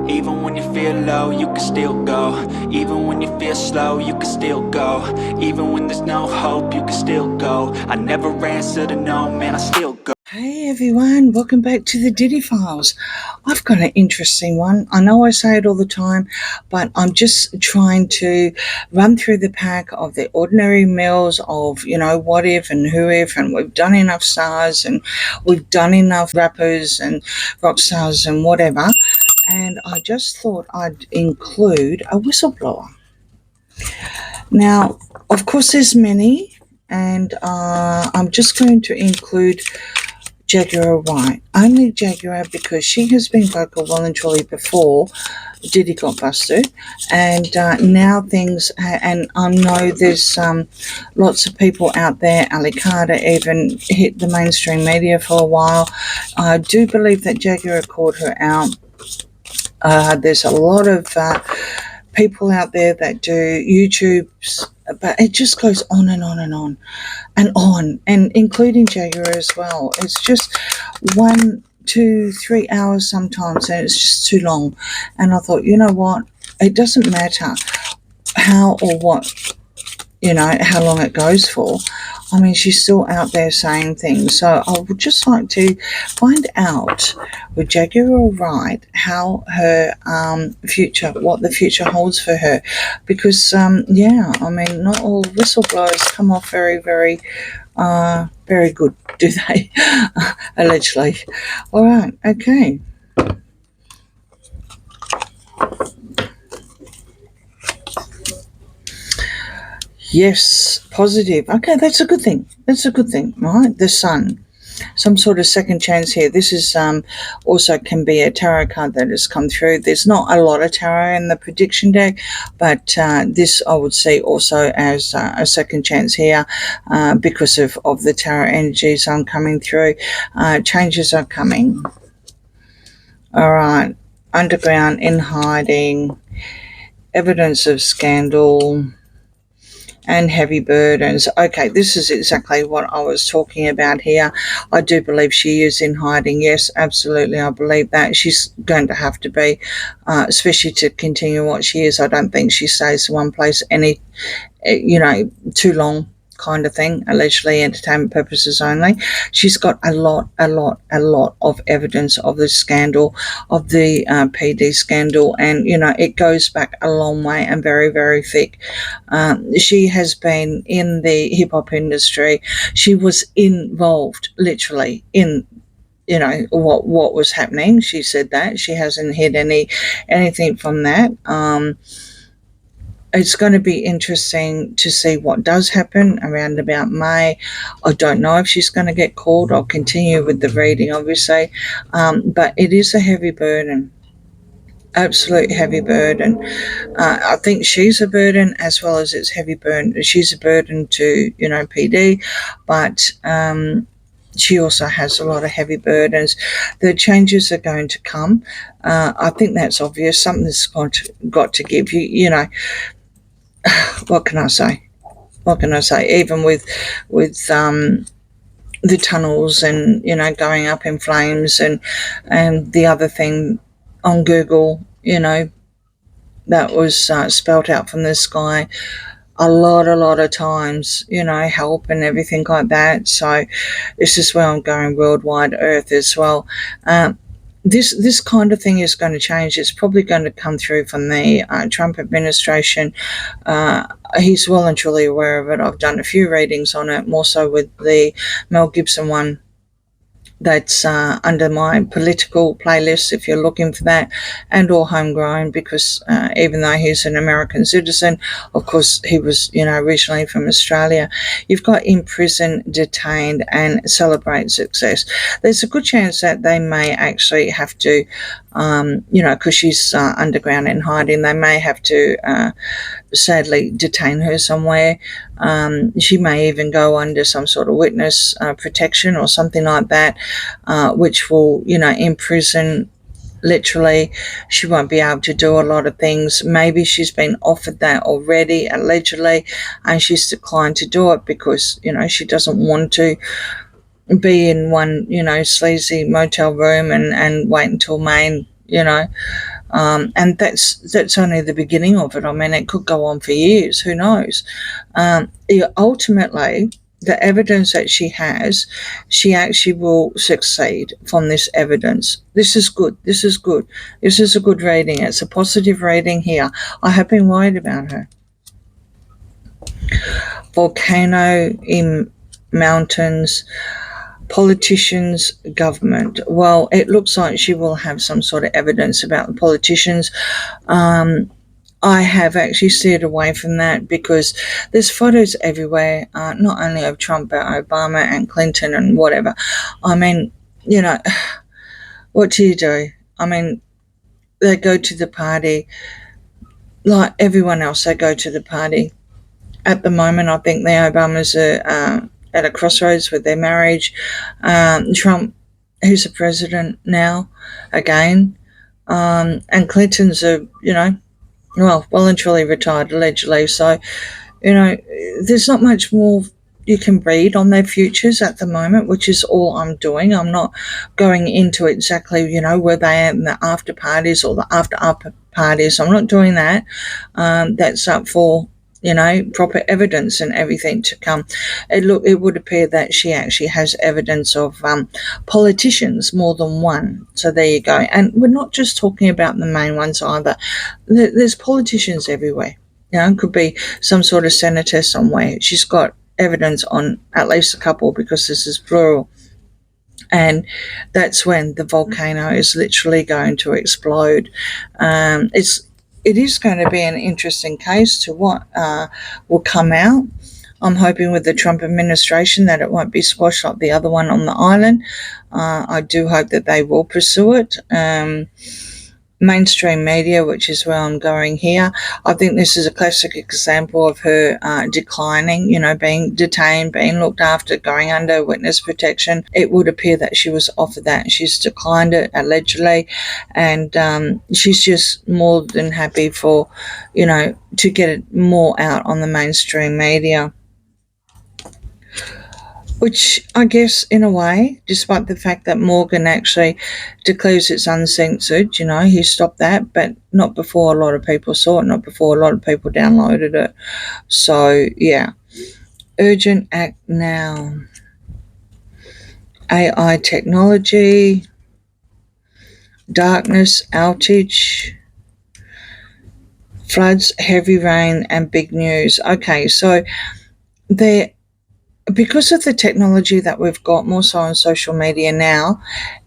Even when you feel low, you can still go. Even when you feel slow, you can still go. Even when there's no hope, you can still go. I never answer to no, man, I still go. Hey everyone, welcome back to the Diddy Files. I've got an interesting one. I know I say it all the time, but I'm just trying to run through the pack of the ordinary meals of, what if and who if, and we've done enough stars and we've done enough rappers and rock stars and whatever. And I just thought I'd include a whistleblower. Now, of course, there's many, and I'm just going to include Jaguar Wright. Only Jaguar because she has been vocal well and truly before Diddy got busted, and now things. And I know there's lots of people out there. Ali Carter even hit the mainstream media for a while. I do believe that Jaguar called her out. There's a lot of people out there that do YouTubes, but it just goes on and on and on and on, and including Jaguar as well. It's just 1, 2, 3 hours sometimes, and it's just too long. And I thought, you know what? It doesn't matter how or what, how long it goes for. I mean, she's still out there saying things. So I would just like to find out with Jaguar Wright how her future, what the future holds for her. Because, I mean, not all whistleblowers come off very, very, very good, do they? Allegedly. All right, okay. Yes, positive. Okay, that's a good thing. That's a good thing, right? The sun. Some sort of second chance here. This is also can be a tarot card that has come through. There's not a lot of tarot in the prediction deck, but this I would see also as a second chance here because of the tarot energies I'm coming through. Changes are coming. All right. Underground, in hiding, evidence of scandal, and heavy burdens. Okay, this is exactly what I was talking about here. I do believe she is in hiding. Yes, absolutely, I believe that. She's going to have to be, especially to continue what she is. I don't think she stays in one place too long, kind of thing, allegedly entertainment purposes only. She's got a lot of evidence of the scandal, of the PD scandal, and it goes back a long way and very, very thick. She has been in the hip-hop industry. She was involved literally in what was happening. She said that she hasn't hid anything from that. It's going to be interesting to see what does happen around about May. I don't know if she's going to get called. I'll continue with the reading, obviously. But it is a heavy burden. Absolute heavy burden. I think she's a burden as well as it's heavy burden. She's a burden to, PD, but she also has a lot of heavy burdens. The changes are going to come. I think that's obvious. Something's got to give you, what can I say? Even with the tunnels and going up in flames and the other thing on Google, that was spelt out from the sky a lot of times, help and everything like that. So this is where I'm going, worldwide Earth as well. This kind of thing is going to change. It's probably going to come through from the Trump administration. He's well and truly aware of it. I've done a few readings on it, more so with the Mel Gibson one. That's under my political playlist if you're looking for that, and or homegrown, because even though he's an American citizen, of course he was originally from Australia. You've got in prison, detained, and celebrate success. There's a good chance that they may actually have to because she's underground in hiding, they may have to sadly detain her somewhere. She may even go under some sort of witness protection or something like that, which will, imprison. Literally, she won't be able to do a lot of things. Maybe she's been offered that already, allegedly, and she's declined to do it because, she doesn't want to be in one, sleazy motel room and wait until May, And that's only the beginning of it. I mean, it could go on for years. Who knows? Ultimately, the evidence that she has, she actually will succeed from this evidence. This is good. This is good. This is a good reading. It's a positive reading here. I have been worried about her. Volcano in mountains, politicians, government. Well, it looks like she will have some sort of evidence about the politicians. I have actually steered away from that because there's photos everywhere, not only of Trump, but Obama and Clinton and whatever. I mean, you know, what do you do? I mean, they go to the party like everyone else. They go to the party. At the moment, I think the Obamas are at a crossroads with their marriage. Trump, who's the president now, again, and Clinton's well and truly retired, allegedly. So, there's not much more you can read on their futures at the moment, which is all I'm doing. I'm not going into exactly, were they in the after parties or the after parties. I'm not doing that. That's up for proper evidence and everything to come. It would appear that she actually has evidence of politicians, more than one. So there you go. And we're not just talking about the main ones either. There's politicians everywhere. It could be some sort of senator somewhere. She's got evidence on at least a couple because this is plural. And that's when the volcano is literally going to explode. It is going to be an interesting case to what will come out. I'm hoping with the Trump administration that it won't be squashed like the other one on the island. I do hope that they will pursue it. Mainstream media, which is where I'm going here, I think this is a classic example of her declining, being detained, being looked after, going under witness protection. It would appear that she was offered that. She's declined it, allegedly, and she's just more than happy for, to get it more out on the mainstream media. Which I guess, in a way, despite the fact that Morgan actually declares it's uncensored, he stopped that, but not before a lot of people saw it, not before a lot of people downloaded it. So, yeah. Urgent act now. AI technology. Darkness, outage. Floods, heavy rain, and big news. Okay, so because of the technology that we've got more so on social media now,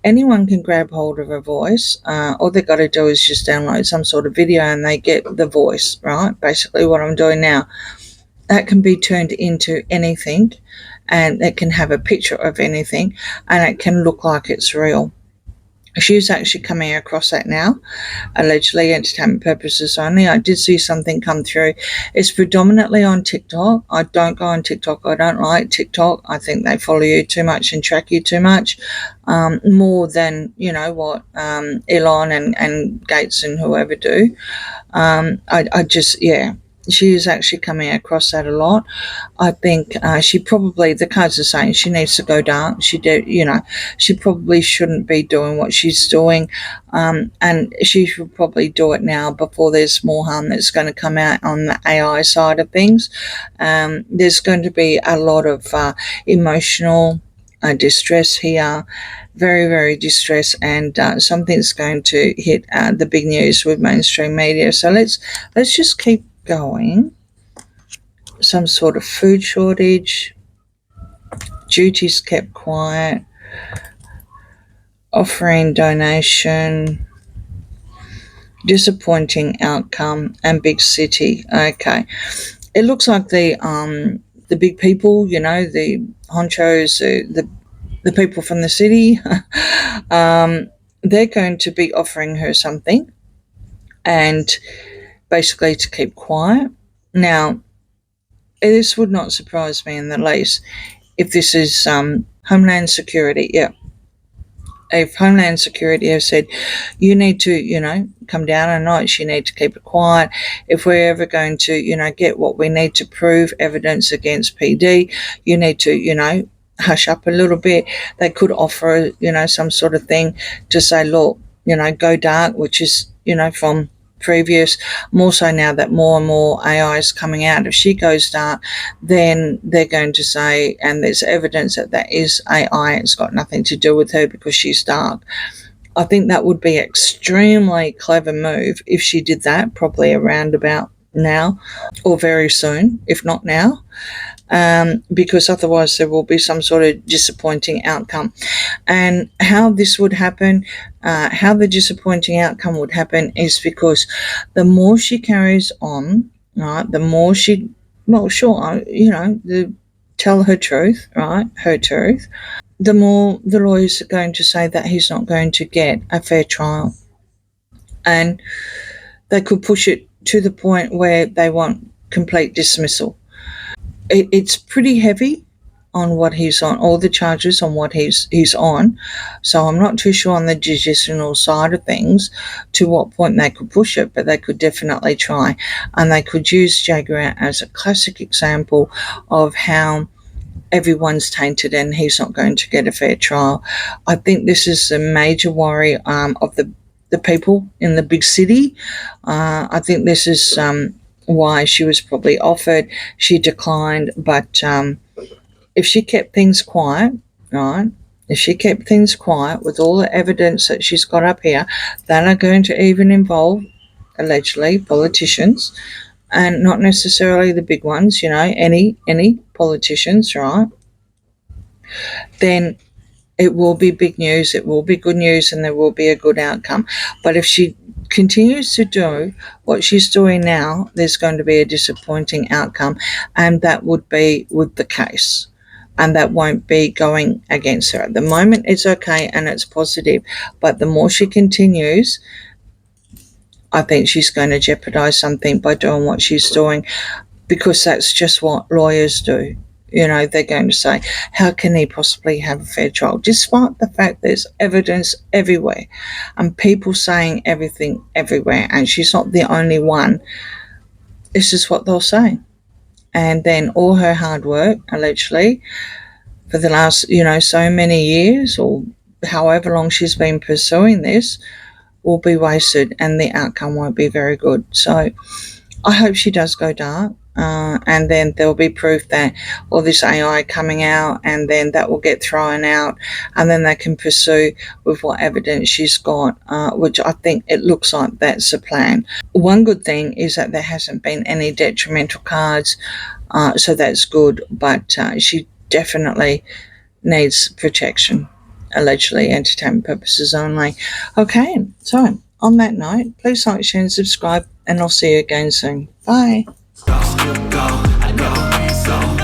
anyone can grab hold of a voice. All they've got to do is just download some sort of video and they get the voice, right? Basically what I'm doing now. That can be turned into anything, and it can have a picture of anything, and it can look like it's real. She's actually coming across that now, allegedly entertainment purposes only. I did see something come through. It's predominantly on TikTok. I don't go on TikTok. I don't like TikTok. I think they follow you too much and track you too much, more than, Elon and Gates and whoever do. She is actually coming across that a lot. I think she probably, the cards are saying she needs to go dark. She probably shouldn't be doing what she's doing, and she should probably do it now before there's more harm that's going to come out on the AI side of things. There's going to be a lot of emotional distress here, very, very distressed, and something's going to hit the big news with mainstream media. So let's just keep going. Some sort of food shortage, duties kept quiet, offering donation, disappointing outcome, and big city. Okay, it looks like the big people, the honchos, the people from the city, they're going to be offering her something, and basically to keep quiet. Now, this would not surprise me in the least if this is Homeland Security. Yeah. If Homeland Security have said, you need to, come down a notch, you need to keep it quiet. If we're ever going to, get what we need to prove evidence against PD, you need to, hush up a little bit. They could offer, some sort of thing to say, look, go dark, which is, from previous, more so now that more and more AI is coming out. If she goes dark, then they're going to say, and there's evidence that is AI, it's got nothing to do with her because she's dark. I think that would be an extremely clever move if she did that, probably around about now or very soon, if not now, because otherwise there will be some sort of disappointing outcome. And how this would happen, how the disappointing outcome would happen is because the more she carries on, right, the more she, well, sure, tell her truth, right, her truth, the more the lawyers are going to say that he's not going to get a fair trial. And they could push it to the point where they want complete dismissal. It's pretty heavy on what he's on, all the charges on what he's on. So I'm not too sure on the judicial side of things to what point they could push it, but they could definitely try. And they could use Jaguar as a classic example of how everyone's tainted and he's not going to get a fair trial. I think this is a major worry of the people in the big city. I think this is why she was probably offered. She declined, but if she kept things quiet, right, if she kept things quiet with all the evidence that she's got up here that are going to even involve, allegedly, politicians, and not necessarily the big ones, any politicians, right, then it will be big news, it will be good news, and there will be a good outcome. But if she continues to do what she's doing now, there's going to be a disappointing outcome, and that would be with the case. And that won't be going against her. At the moment, it's okay and it's positive, but the more she continues, I think she's going to jeopardize something by doing what she's doing, because that's just what lawyers do. They're going to say, how can he possibly have a fair trial? Despite the fact there's evidence everywhere and people saying everything everywhere, and she's not the only one. This is what they'll say. And then all her hard work, allegedly, for the last, so many years or however long she's been pursuing this, will be wasted and the outcome won't be very good. So I hope she does go dark. And then there'll be proof that all this AI coming out, and then that will get thrown out, and then they can pursue with what evidence she's got, which I think it looks like that's the plan. One good thing is that there hasn't been any detrimental cards, so that's good, but she definitely needs protection, allegedly entertainment purposes only. Okay, so on that note, please like, share and subscribe, and I'll see you again soon. Bye. Still go, I never ran, so